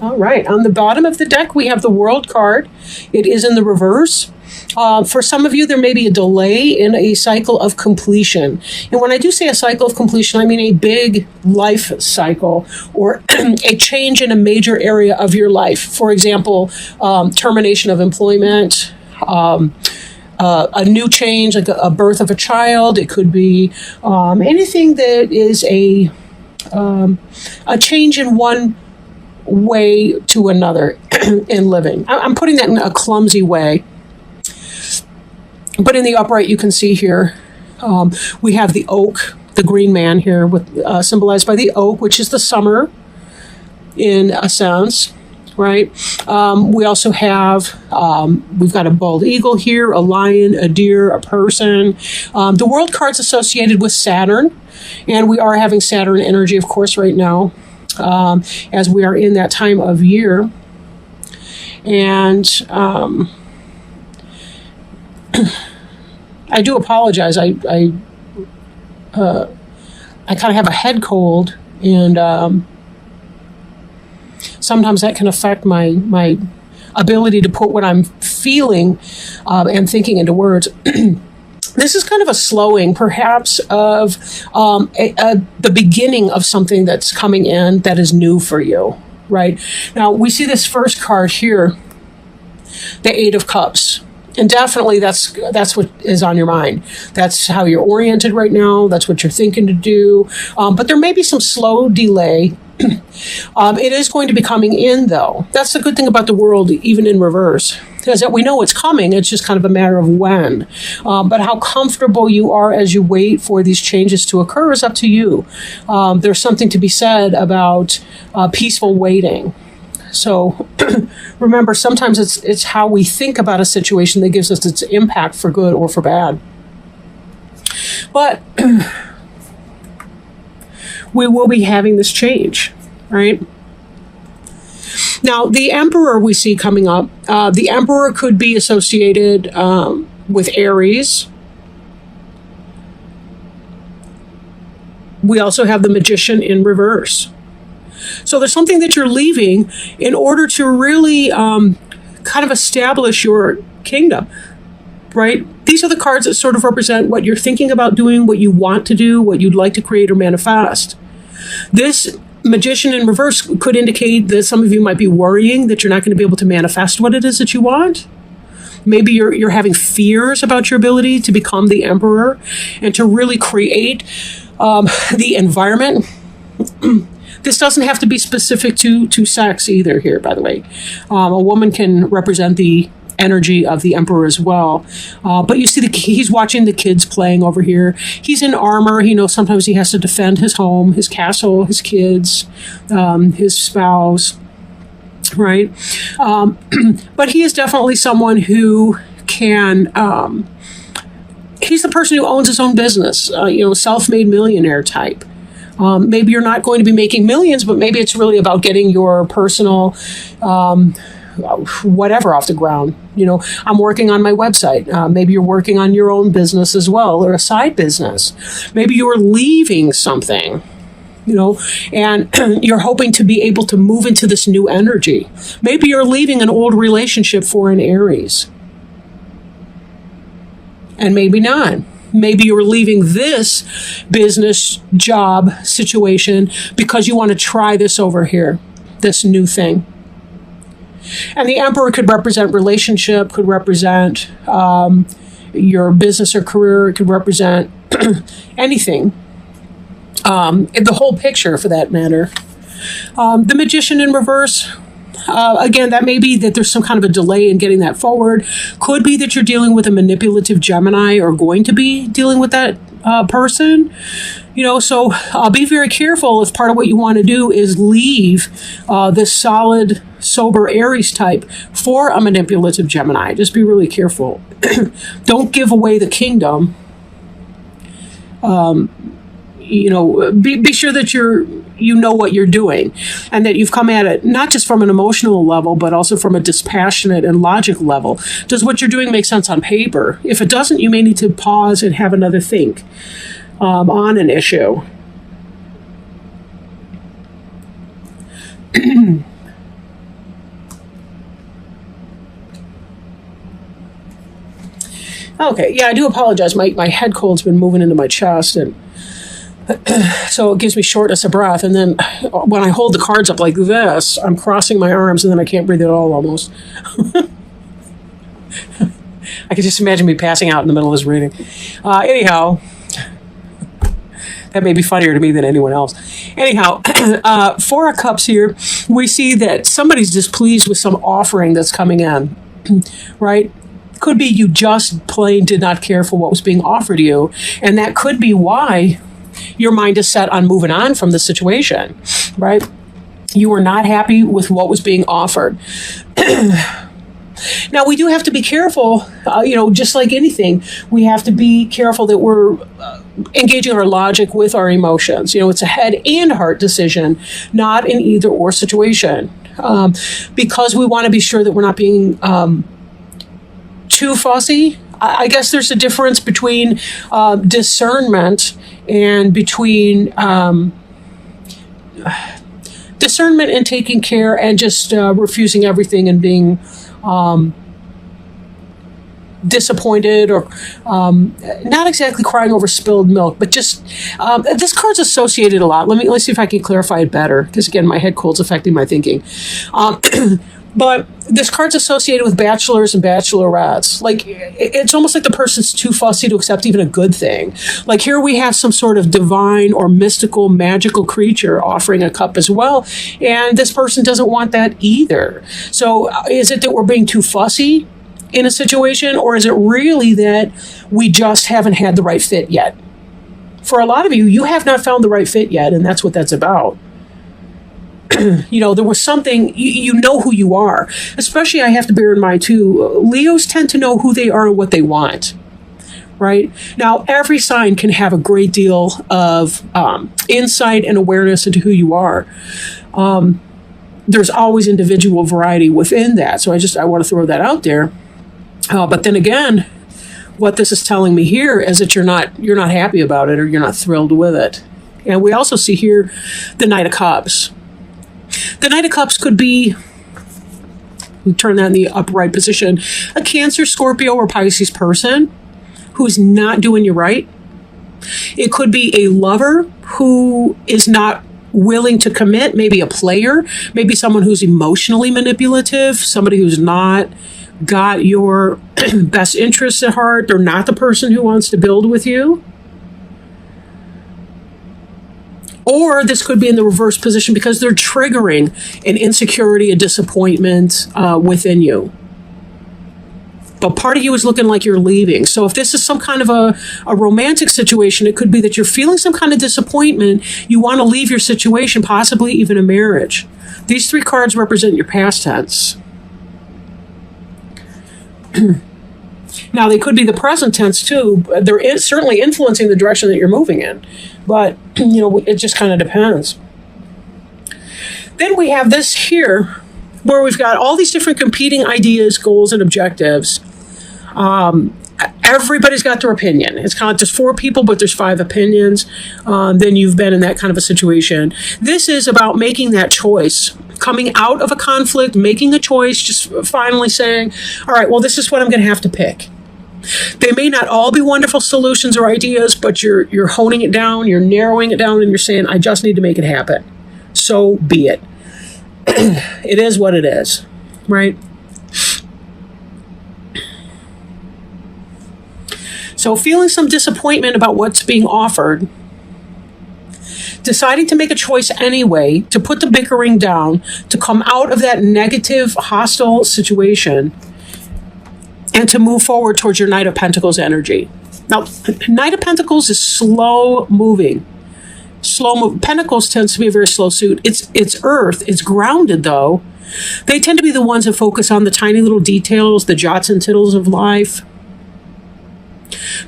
All right. On the bottom of the deck, we have the World card. It is in the reverse. For some of you, there may be a delay in a cycle of completion. And when I do say a cycle of completion, I mean a big life cycle or a change in a major area of your life. For example, termination of employment, a new change, like a birth of a child. It could be anything that is a change in one way to another in living. I'm putting that in a clumsy way. But in the upright, you can see here, we have the oak, the green man here, with symbolized by the oak, which is the summer in a sense, right? We also have, we've got a bald eagle here, a lion, a deer, a person. The world card's associated with Saturn, and we are having Saturn energy, of course, right now, as we are in that time of year. And I do apologize. I kind of have a head cold, and sometimes that can affect my ability to put what I'm feeling and thinking into words. This is kind of a slowing, perhaps, of the beginning of something that's coming in that is new for you, right? Now, we see this first card here, the Eight of Cups. And definitely that's what is on your mind. That's how you're oriented right now. That's what you're thinking to do. But there may be some slow delay. It is going to be coming in, though. That's the good thing about the world, even in reverse, is that we know it's coming. It's just kind of a matter of when. But how comfortable you are as you wait for these changes to occur is up to you. There's something to be said about peaceful waiting. So remember, sometimes it's how we think about a situation that gives us its impact for good or for bad. But we will be having this change, right? Now, the Emperor we see coming up, the Emperor could be associated with Aries. We also have the Magician in reverse. So there's something that you're leaving in order to really kind of establish your kingdom, right? These are the cards that sort of represent what you're thinking about doing, what you want to do, what you'd like to create or manifest. This Magician in reverse could indicate that some of you might be worrying that you're not going to be able to manifest what it is that you want. Maybe you're having fears about your ability to become the Emperor and to really create the environment. This doesn't have to be specific to sex either here, by the way. A woman can represent the energy of the Emperor as well. But you see he's watching the kids playing over here. He's in armor. He knows sometimes he has to defend his home, his castle, his kids, his spouse, right? But he is definitely someone who can... he's the person who owns his own business, self-made millionaire type. Maybe you're not going to be making millions, but maybe it's really about getting your personal whatever off the ground. I'm working on my website. Maybe you're working on your own business as well, or a side business. Maybe you're leaving something, and you're hoping to be able to move into this new energy. Maybe you're leaving an old relationship for an Aries. And maybe not. Maybe you're leaving this business job situation because you want to try this over here, this new thing. And the Emperor could represent relationship, could represent your business or career, it could represent anything, the whole picture for that matter. The Magician in reverse, again, that may be that there's some kind of a delay in getting that forward. Could be that you're dealing with a manipulative Gemini or going to be dealing with that person. So be very careful if part of what you want to do is leave this solid, sober Aries type for a manipulative Gemini. Just be really careful. Don't give away the kingdom. Be sure that you know what you're doing and that you've come at it not just from an emotional level, but also from a dispassionate and logic level. Does what you're doing make sense on paper? If it doesn't, you may need to pause and have another think on an issue. Okay, yeah, I do apologize. My head cold's been moving into my chest, and so it gives me shortness of breath. And then when I hold the cards up like this, I'm crossing my arms, and then I can't breathe at all almost. I can just imagine me passing out in the middle of this reading. Anyhow, that may be funnier to me than anyone else. Anyhow, Four of Cups here, we see that somebody's displeased with some offering that's coming in, right? Could be you just plain did not care for what was being offered to you, and that could be why your mind is set on moving on from the situation, right? You were not happy with what was being offered. Now, we do have to be careful, just like anything, we have to be careful that we're engaging our logic with our emotions. It's a head and heart decision, not an either or situation, because we want to be sure that we're not being too fussy. I guess there's a difference between discernment and between discernment and taking care and just refusing everything and being disappointed or not exactly crying over spilled milk, but just this card's associated a lot. Let's see if I can clarify it better, because again, my head cold's affecting my thinking. But this card's associated with bachelors and bachelorettes. Like, it's almost like the person's too fussy to accept even a good thing. Like, here we have some sort of divine or mystical, magical creature offering a cup as well, and this person doesn't want that either. So is it that we're being too fussy in a situation, or is it really that we just haven't had the right fit yet? For a lot of you, you have not found the right fit yet, and that's what that's about. There was something, you know who you are. Especially, I have to bear in mind, too, Leos tend to know who they are and what they want, right? Now, every sign can have a great deal of insight and awareness into who you are. There's always individual variety within that, so I want to throw that out there. But then again, what this is telling me here is that you're not happy about it, or you're not thrilled with it. And we also see here the Knight of Cups. The Knight of Cups could be, we turn that in the upright position, a Cancer, Scorpio, or Pisces person who's not doing you right. It could be a lover who is not willing to commit, maybe a player, maybe someone who's emotionally manipulative, somebody who's not got your best interests at heart. They're not the person who wants to build with you. Or this could be in the reverse position because they're triggering an insecurity, a disappointment within you. But part of you is looking like you're leaving. So if this is some kind of a romantic situation, it could be that you're feeling some kind of disappointment. You want to leave your situation, possibly even a marriage. These three cards represent your past tense. Now, they could be the present tense, too. They're certainly influencing the direction that you're moving in. But, it just kind of depends. Then we have this here, where we've got all these different competing ideas, goals, and objectives. Everybody's got their opinion. It's kind of, there's 4 people, but there's 5 opinions. Then you've been in that kind of a situation. This is about making that choice, coming out of a conflict, making a choice, just finally saying, all right, well, this is what I'm going to have to pick. They may not all be wonderful solutions or ideas, but you're honing it down, you're narrowing it down, and you're saying, I just need to make it happen. So be it. It is what it is, right? So feeling some disappointment about what's being offered, deciding to make a choice anyway, to put the bickering down, to come out of that negative, hostile situation, and to move forward towards your Knight of Pentacles energy. Now, Knight of Pentacles is slow moving. Pentacles tends to be a very slow suit. It's earth. It's grounded, though. They tend to be the ones that focus on the tiny little details, the jots and tittles of life.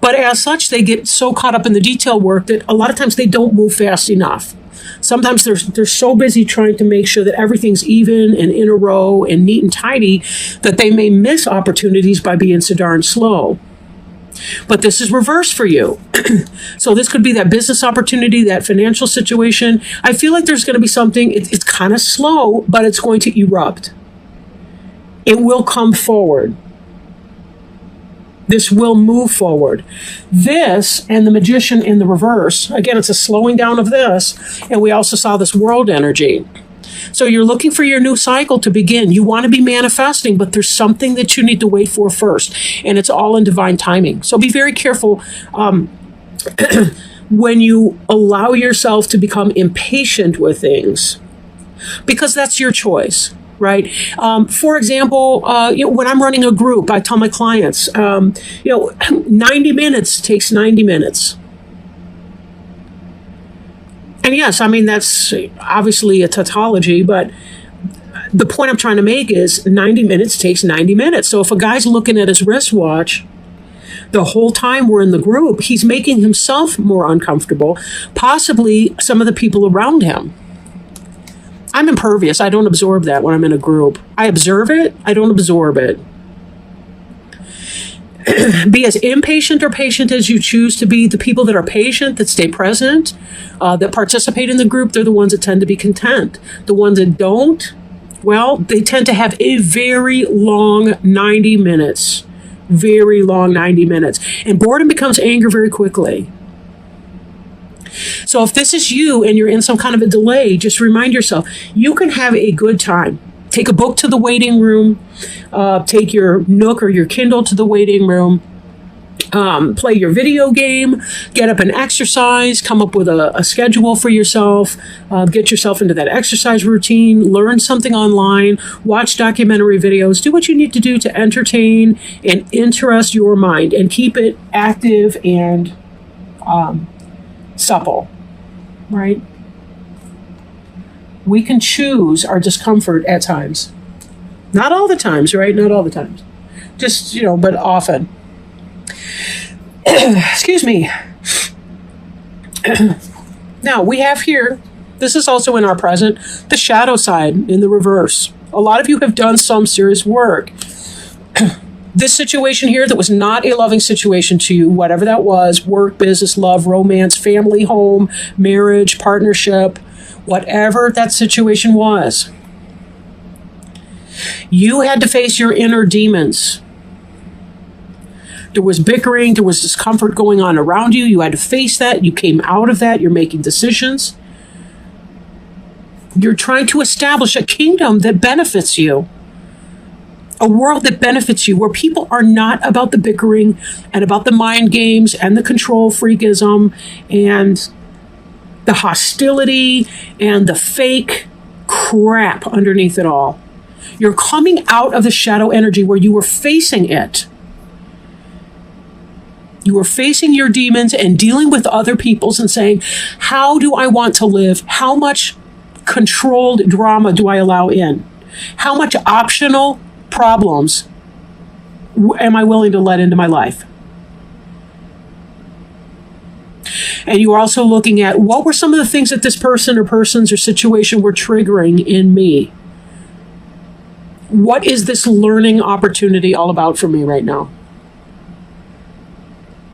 But as such, they get so caught up in the detail work that a lot of times they don't move fast enough. Sometimes they're so busy trying to make sure that everything's even and in a row and neat and tidy that they may miss opportunities by being so darn slow. But this is reversed for you. So this could be that business opportunity, that financial situation. I feel like there's going to be something, it's kind of slow, but it's going to erupt. It will come forward. This will move forward. This and the magician in the reverse, again, it's a slowing down of this. And we also saw this world energy. So you're looking for your new cycle to begin. You want to be manifesting, but there's something that you need to wait for first. And it's all in divine timing. So be very careful when you allow yourself to become impatient with things, because that's your choice. Right. For example, when I'm running a group, I tell my clients, 90 minutes takes 90 minutes. And yes, I mean, that's obviously a tautology, but the point I'm trying to make is 90 minutes takes 90 minutes. So if a guy's looking at his wristwatch the whole time we're in the group, he's making himself more uncomfortable, possibly some of the people around him. I'm impervious. I don't absorb that when I'm in a group. I observe it. I don't absorb it. Be as impatient or patient as you choose to be. The people that are patient, that stay present, that participate in the group, they're the ones that tend to be content. The ones that don't, well, they tend to have a very long 90 minutes. Very long 90 minutes. And boredom becomes anger very quickly. So if this is you and you're in some kind of a delay, just remind yourself, you can have a good time. Take a book to the waiting room, take your Nook or your Kindle to the waiting room, play your video game, get up and exercise, come up with a schedule for yourself, get yourself into that exercise routine, learn something online, watch documentary videos, do what you need to do to entertain and interest your mind and keep it active and supple. Right? We can choose our discomfort at times. Not all the times, right? Not all the times. Just, but often. Excuse me. Now, we have here, this is also in our present, the shadow side in the reverse. A lot of you have done some serious work. This situation here that was not a loving situation to you, whatever that was, work, business, love, romance, family, home, marriage, partnership, whatever that situation was, you had to face your inner demons. There was bickering, there was discomfort going on around you. You had to face that. You came out of that. You're making decisions. You're trying to establish a kingdom that benefits you. A world that benefits you, where people are not about the bickering and about the mind games and the control freakism and the hostility and the fake crap underneath it all. You're coming out of the shadow energy where you were facing it. You were facing your demons and dealing with other people's and saying, how do I want to live? How much controlled drama do I allow in? How much optional problems am I willing to let into my life? And you are also looking at what were some of the things that this person or persons or situation were triggering in me? What is this learning opportunity all about for me right now?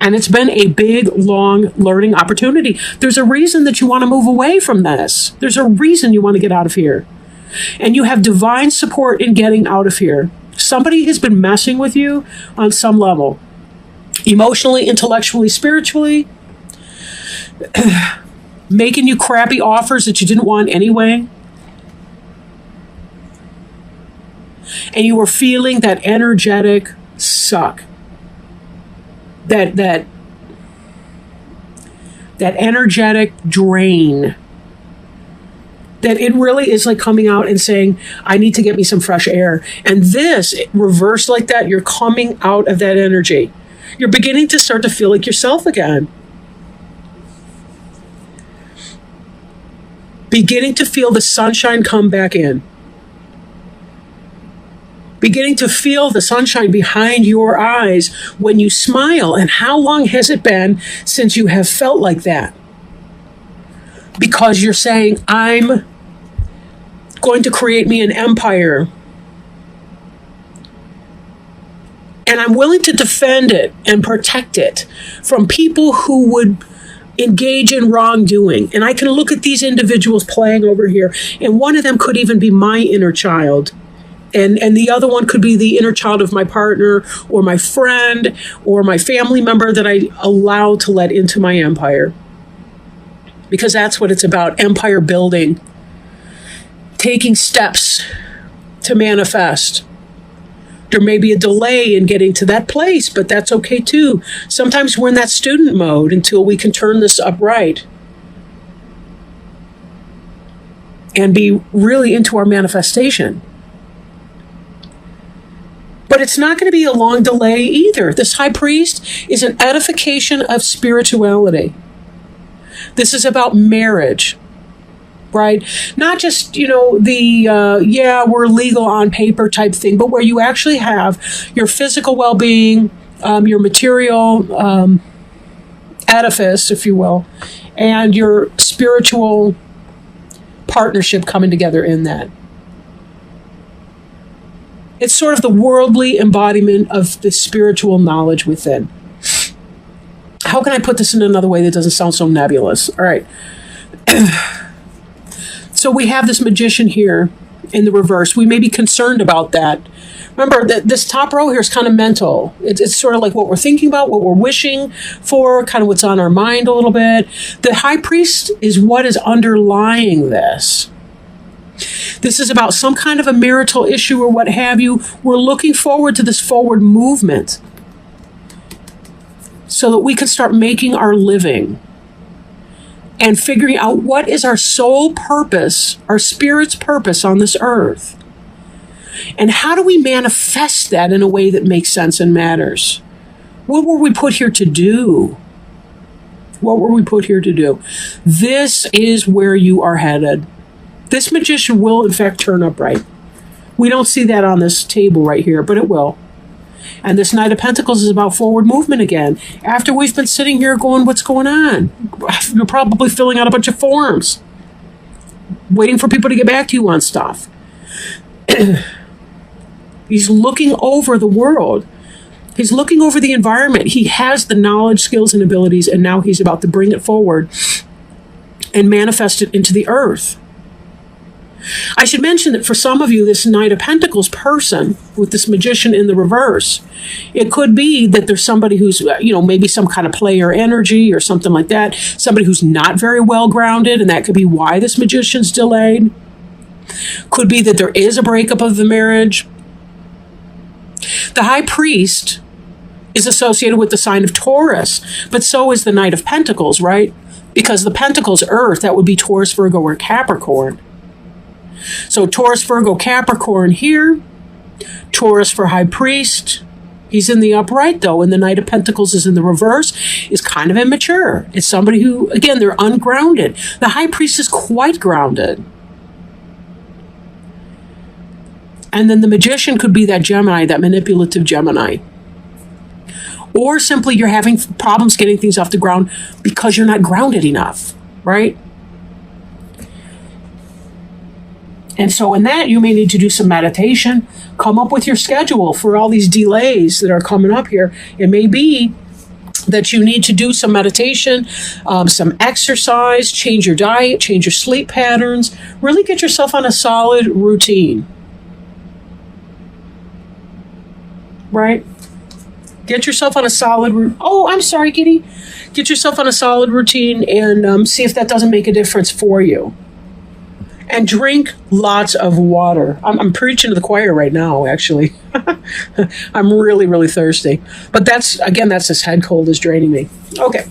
And it's been a big, long learning opportunity. There's a reason that you want to move away from this. There's a reason you want to get out of here. And you have divine support in getting out of here. Somebody has been messing with you on some level. Emotionally, intellectually, spiritually. Making you crappy offers that you didn't want anyway. And you were feeling that energetic suck. That energetic drain. That it really is like coming out and saying, I need to get me some fresh air. And this, reversed like that, you're coming out of that energy. You're beginning to start to feel like yourself again. Beginning to feel the sunshine come back in. Beginning to feel the sunshine behind your eyes when you smile. And how long has it been since you have felt like that? Because you're saying, I'm going to create me an empire. And I'm willing to defend it and protect it from people who would engage in wrongdoing. And I can look at these individuals playing over here, and one of them could even be my inner child. And the other one could be the inner child of my partner or my friend or my family member that I allow to let into my empire. Because that's what it's about, empire building. Taking steps to manifest. There may be a delay in getting to that place, but that's okay too. Sometimes we're in that student mode until we can turn this upright and be really into our manifestation. But it's not going to be a long delay either. This high priest is an edification of spirituality. This is about marriage, right? Not just, we're legal on paper type thing, but where you actually have your physical well-being, your material edifice, if you will, and your spiritual partnership coming together in that. It's sort of the worldly embodiment of the spiritual knowledge within. How can I put this in another way that doesn't sound so nebulous? All right. So we have this magician here in the reverse. We may be concerned about that. Remember that this top row here is kind of mental. It's sort of like what we're thinking about, what we're wishing for, kind of what's on our mind a little bit. The high priest is what is underlying this. This is about some kind of a marital issue or what have you. We're looking forward to this forward movement so that we can start making our living and figuring out what is our soul purpose, our spirit's purpose on this earth. And how do we manifest that in a way that makes sense and matters? What were we put here to do? What were we put here to do? This is where you are headed. This magician will, in fact, turn upright. We don't see that on this table right here, but it will. And this Knight of Pentacles is about forward movement again. After we've been sitting here going, what's going on? You're probably filling out a bunch of forms, waiting for people to get back to you on stuff. He's looking over the world. He's looking over the environment. He has the knowledge, skills, and abilities, and now he's about to bring it forward and manifest it into the earth. I should mention that for some of you, this Knight of Pentacles person with this magician in the reverse, it could be that there's somebody who's, maybe some kind of player energy or something like that, somebody who's not very well grounded, and that could be why this magician's delayed. Could be that there is a breakup of the marriage. The high priest is associated with the sign of Taurus, but so is the Knight of Pentacles, right? Because the Pentacles Earth, that would be Taurus, Virgo, or Capricorn. So Taurus, Virgo, Capricorn here. Taurus for high priest. He's in the upright, though, and the Knight of Pentacles is in the reverse, is kind of immature. It's somebody who, again, they're ungrounded. The high priest is quite grounded. And then the magician could be that Gemini, that manipulative Gemini. Or simply you're having problems getting things off the ground because you're not grounded enough, right? And so in that, you may need to do some meditation, come up with your schedule for all these delays that are coming up here. It may be that you need to do some meditation, some exercise, change your diet, change your sleep patterns, really get yourself on a solid routine. Right? Get yourself on a solid Oh, I'm sorry, Kitty. Get yourself on a solid routine and see if that doesn't make a difference for you. And drink lots of water. I'm preaching to the choir right now, actually. I'm really, really thirsty. But that's this head cold is draining me. Okay.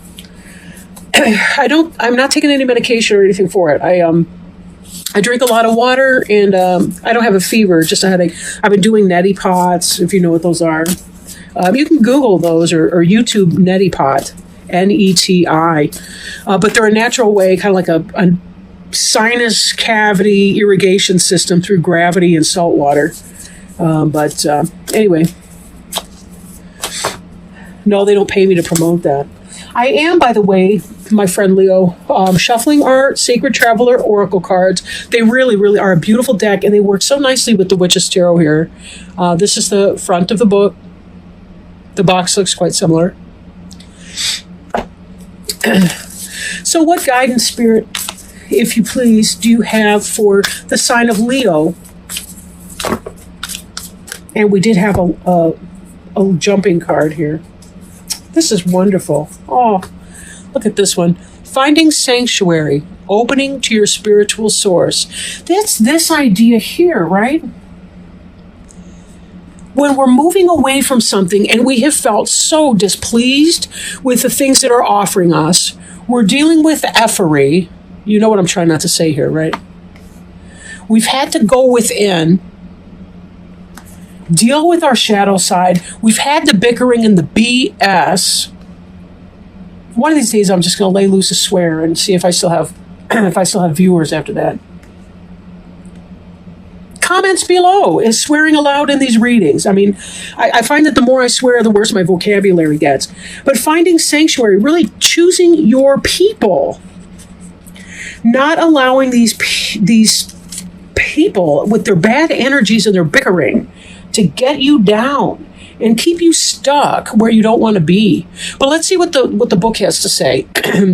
I'm not taking any medication or anything for it. I drink a lot of water, and I don't have a fever, just a headache. I've been doing neti pots, if you know what those are. You can Google those or YouTube neti pot, N-E-T-I. But they're a natural way, kind of like a sinus cavity irrigation system through gravity and salt water. Anyway, no, they don't pay me to promote that. I am, by the way, my friend Leo, Shuffling Art, Sacred Traveler, Oracle cards. They really, really are a beautiful deck, and they work so nicely with the Witch's Tarot here. This is the front of the book. The box looks quite similar. So what guidance, Spirit, if you please, do you have for the sign of Leo And we did have a jumping card here. This is wonderful. Oh, look at this one. Finding sanctuary, opening to your spiritual source. That's this idea here, right? When we're moving away from something and we have felt so displeased with the things that are offering us, we're dealing with effery. You know what I'm trying not to say here, right? We've had to go within, deal with our shadow side. We've had the bickering and the BS. One of these days, I'm just going to lay loose a swear and see if I still have viewers after that. Comments below. Is swearing allowed in these readings? I mean, I find that the more I swear, the worse my vocabulary gets. But finding sanctuary, really choosing your people, not allowing these people with their bad energies and their bickering to get you down and keep you stuck where you don't want to be. But let's see what the book has to say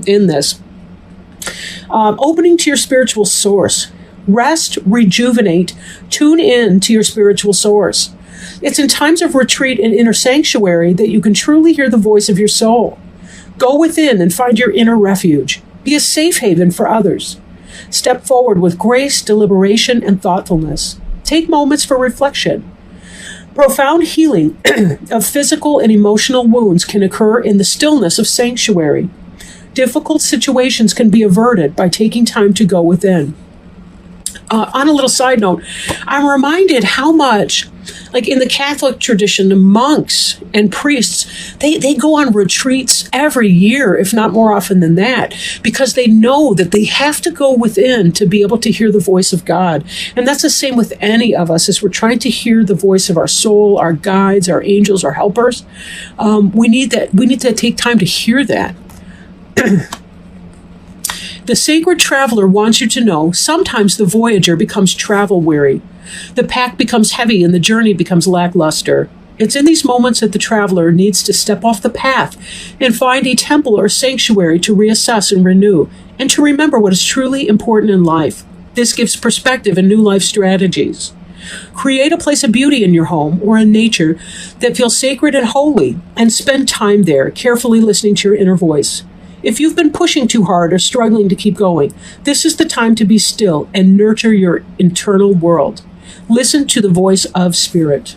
in this. Opening to your spiritual source. Rest, rejuvenate, tune in to your spiritual source. It's in times of retreat and inner sanctuary that you can truly hear the voice of your soul. Go within and find your inner refuge. Be a safe haven for others. Step forward with grace, deliberation, and thoughtfulness. Take moments for reflection. Profound healing of physical and emotional wounds can occur in the stillness of sanctuary. Difficult situations can be averted by taking time to go within. On a little side note, I'm reminded how much, like in the Catholic tradition, the monks and priests, they go on retreats every year, if not more often than that, because they know that they have to go within to be able to hear the voice of God. And that's the same with any of us as we're trying to hear the voice of our soul, our guides, our angels, our helpers. We need that. We need to take time to hear that. The sacred traveler wants you to know sometimes the voyager becomes travel weary. The pack becomes heavy and the journey becomes lackluster. It's in these moments that the traveler needs to step off the path and find a temple or sanctuary to reassess and renew, and to remember what is truly important in life. This gives perspective and new life strategies. Create a place of beauty in your home or in nature that feels sacred and holy, and spend time there, carefully listening to your inner voice. If you've been pushing too hard or struggling to keep going, this is the time to be still and nurture your internal world. Listen to the voice of Spirit.